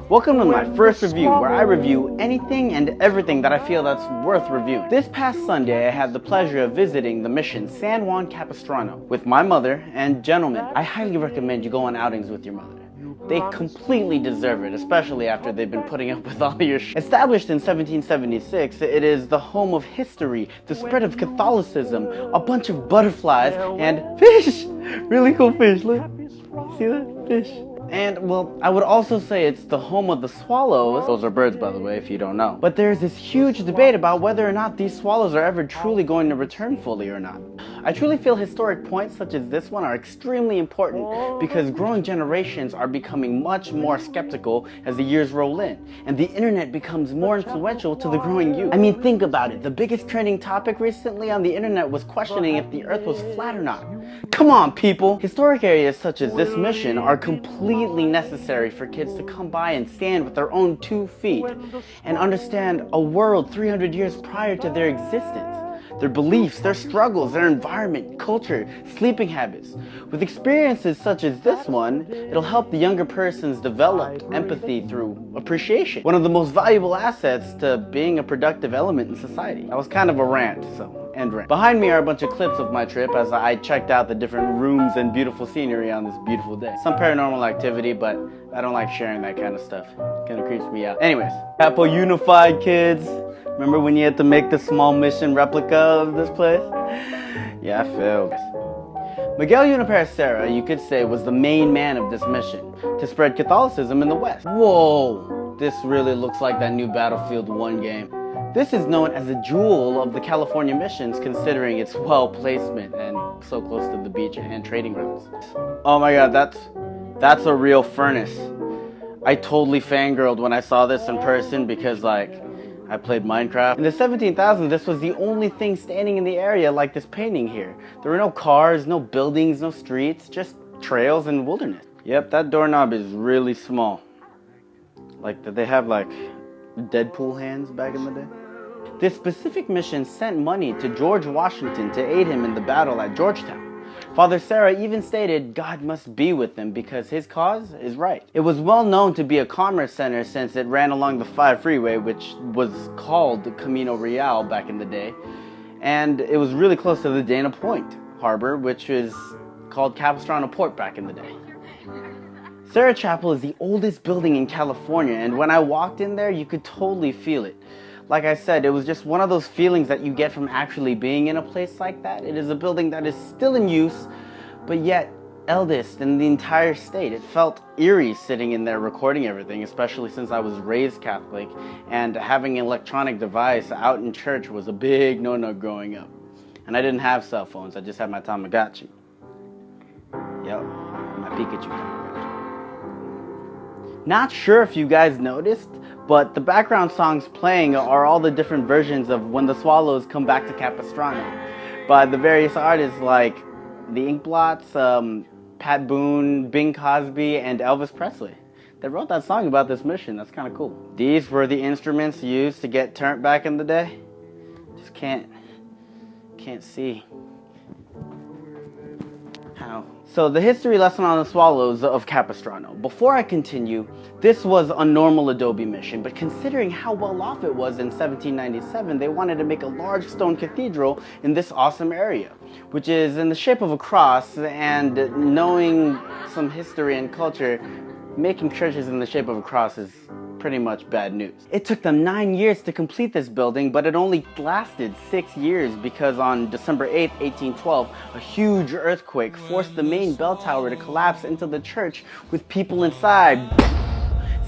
Welcome to my first review, where I review anything and everything that I feel that's worth reviewing. This past Sunday, I had the pleasure of visiting the mission San Juan Capistrano with my mother, and gentlemen, I highly recommend you go on outings with your mother. They completely deserve it, especially after they've been putting up with all your shit. Established in 1776, it is the home of history, the spread of Catholicism, a bunch of butterflies, and fish! Really cool fish, look. See that? Fish. And, well, I would also say it's the home of the swallows. Those are birds, by the way, if you don't know. But there's this huge debate about whether or not these swallows are ever truly going to return fully or not. I truly feel historic points such as this one are extremely important because growing generations are becoming much more skeptical as the years roll in, and the internet becomes more influential to the growing youth. I mean, think about it. The biggest trending topic recently on the internet was questioning if the earth was flat or not. Come on, people! Historic areas such as this mission are completely necessary for kids to come by and stand with their own 2 feet and understand a world 300 years prior to their existence. Their beliefs, their struggles, their environment, culture, sleeping habits. With experiences such as this one, it'll help the younger persons develop empathy through appreciation. One of the most valuable assets to being a productive element in society. That was kind of a rant, so end rant. Behind me are a bunch of clips of my trip as I checked out the different rooms and beautiful scenery on this beautiful day. Some paranormal activity, but I don't like sharing that kind of stuff. It kind of creeps me out. Anyways, Capo Unified, kids. Remember when you had to make the small mission replica of this place? Yeah, I failed. Miguel Unipercera, you could say, was the main man of this mission to spread Catholicism in the West. Whoa, this really looks like that new Battlefield 1 game. This is known as a jewel of the California missions, considering its well placement and so close to the beach and trading routes. Oh my god, that's a real furnace. I totally fangirled when I saw this in person because, like, I played Minecraft. In the 17,000s, this was the only thing standing in the area like this painting here. There were no cars, no buildings, no streets, just trails and wilderness. Yep, that doorknob is really small. Like, did they have, like, Deadpool hands back in the day? This specific mission sent money to George Washington to aid him in the battle at Georgetown. Father Sarah even stated God must be with them because his cause is right. It was well known to be a commerce center since it ran along the 5 freeway, which was called the Camino Real back in the day. And it was really close to the Dana Point harbor, which is called Capistrano Port back in the day. Sarah Chapel is the oldest building in California, and when I walked in there, you could totally feel it. Like I said, it was just one of those feelings that you get from actually being in a place like that. It is a building that is still in use, but yet eldest in the entire state. It felt eerie sitting in there recording everything, especially since I was raised Catholic, and having an electronic device out in church was a big no-no growing up. And I didn't have cell phones, I just had my Tamagotchi. Yep, my Pikachu Tamagotchi. Not sure if you guys noticed, but the background songs playing are all the different versions of When the Swallows Come Back to Capistrano by the various artists like the Inkblots, Pat Boone, Bing Crosby, and Elvis Presley. They wrote that song about this mission. That's kind of cool. These were the instruments used to get turned back in the day. Just can't see how. So the history lesson on the swallows of Capistrano. Before I continue, this was a normal adobe mission, but considering how well off it was in 1797, they wanted to make a large stone cathedral in this awesome area, which is in the shape of a cross, and knowing some history and culture, making churches in the shape of a cross is pretty much bad news. It took them 9 years to complete this building, but it only lasted 6 years because on December 8, 1812, a huge earthquake forced the main bell tower to collapse into the church with people inside.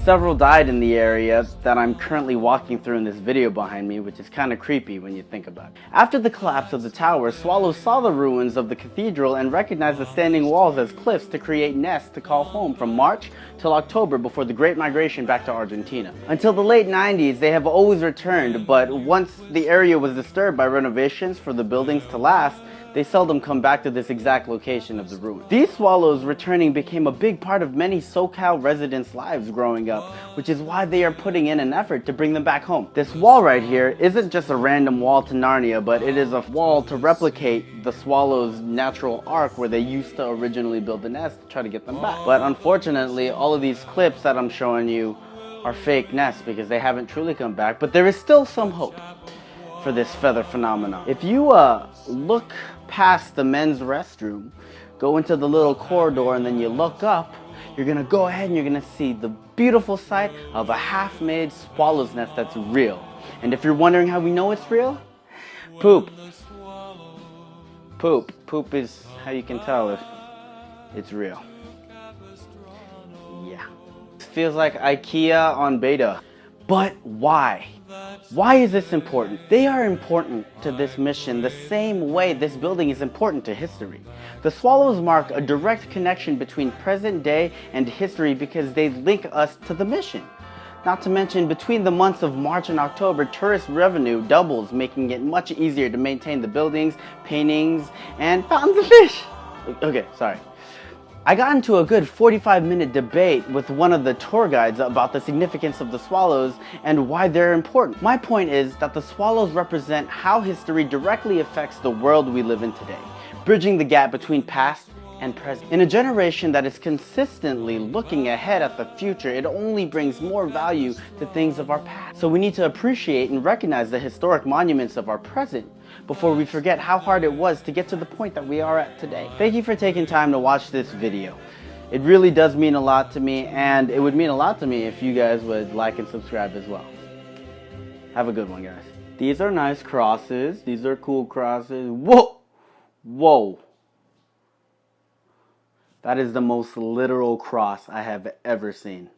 Several died in the area that I'm currently walking through in this video behind me, which is kind of creepy when you think about it. After the collapse of the tower, swallows saw the ruins of the cathedral and recognized the standing walls as cliffs to create nests to call home from March till October before the Great Migration back to Argentina. Until the late 90s, they have always returned, but once the area was disturbed by renovations for the buildings to last, they seldom come back to this exact location of the ruin. These swallows returning became a big part of many SoCal residents' lives growing up, which is why they are putting in an effort to bring them back home. This wall right here isn't just a random wall to Narnia, but it is a wall to replicate the swallows' natural arc where they used to originally build the nest to try to get them back. But unfortunately, all of these clips that I'm showing you are fake nests because they haven't truly come back, but there is still some hope for this feather phenomenon. If you look past the men's restroom, go into the little corridor, and then you look up, you're gonna go ahead and you're gonna see the beautiful sight of a half-made swallow's nest that's real. And if you're wondering how we know it's real, poop. Poop is how you can tell if it's real. Yeah. It feels like IKEA on beta. But why? Why is this important? They are important to this mission the same way this building is important to history. The swallows mark a direct connection between present day and history because they link us to the mission. Not to mention, between the months of March and October, tourist revenue doubles, making it much easier to maintain the buildings, paintings, and fountains of fish. Okay, sorry. I got into a good 45-minute debate with one of the tour guides about the significance of the swallows and why they're important. My point is that the swallows represent how history directly affects the world we live in today, bridging the gap between past and present. In a generation that is consistently looking ahead at the future, it only brings more value to things of our past. So we need to appreciate and recognize the historic monuments of our present before we forget how hard it was to get to the point that we are at today. Thank you for taking time to watch this video. It really does mean a lot to me, and it would mean a lot to me if you guys would like and subscribe as well. Have a good one, guys. These are nice crosses. These are cool crosses. Whoa! Whoa! That is the most literal cross I have ever seen.